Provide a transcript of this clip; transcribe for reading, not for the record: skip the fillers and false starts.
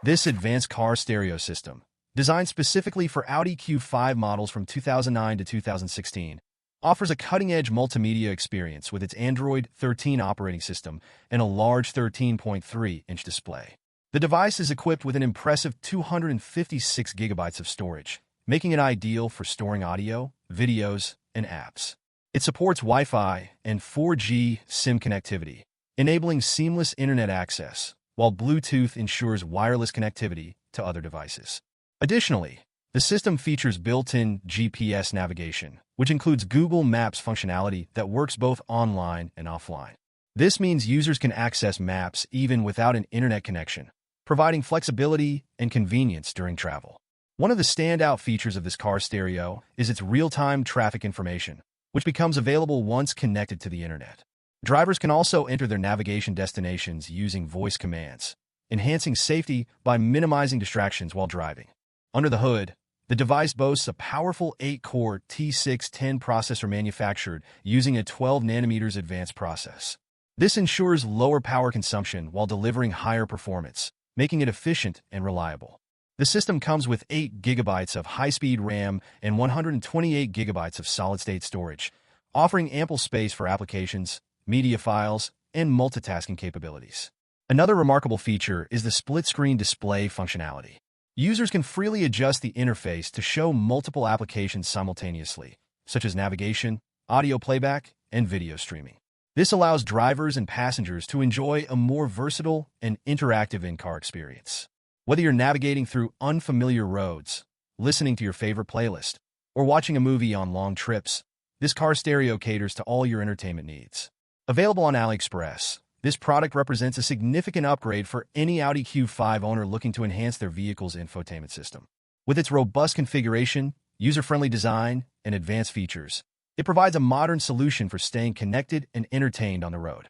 This advanced car stereo system, designed specifically for Audi Q5 models from 2009 to 2016, offers a cutting-edge multimedia experience with its Android 13 operating system and a large 13.3-inch display. The device is equipped with an impressive 256 gigabytes of storage, making it ideal for storing audio, videos, and apps. It supports Wi-Fi and 4G SIM connectivity, enabling seamless internet access, while Bluetooth ensures wireless connectivity to other devices. Additionally, the system features built-in GPS navigation, which includes Google Maps functionality that works both online and offline. This means users can access maps even without an internet connection, providing flexibility and convenience during travel. One of the standout features of this car stereo is its real-time traffic information, which becomes available once connected to the internet. Drivers can also enter their navigation destinations using voice commands, enhancing safety by minimizing distractions while driving. Under the hood, the device boasts a powerful 8-core T610 processor manufactured using a 12nm advanced process. This ensures lower power consumption while delivering higher performance, making it efficient and reliable. The system comes with 8 GB of high-speed RAM and 128 GB of solid-state storage, offering ample space for applications, media files, and multitasking capabilities. Another remarkable feature is the split-screen display functionality. Users can freely adjust the interface to show multiple applications simultaneously, such as navigation, audio playback, and video streaming. This allows drivers and passengers to enjoy a more versatile and interactive in-car experience. Whether you're navigating through unfamiliar roads, listening to your favorite playlist, or watching a movie on long trips, this car stereo caters to all your entertainment needs. Available on Aliexpress, this product represents a significant upgrade for any Audi Q5 owner looking to enhance their vehicle's infotainment system. With its robust configuration, user-friendly design, and advanced features, it provides a modern solution for staying connected and entertained on the road.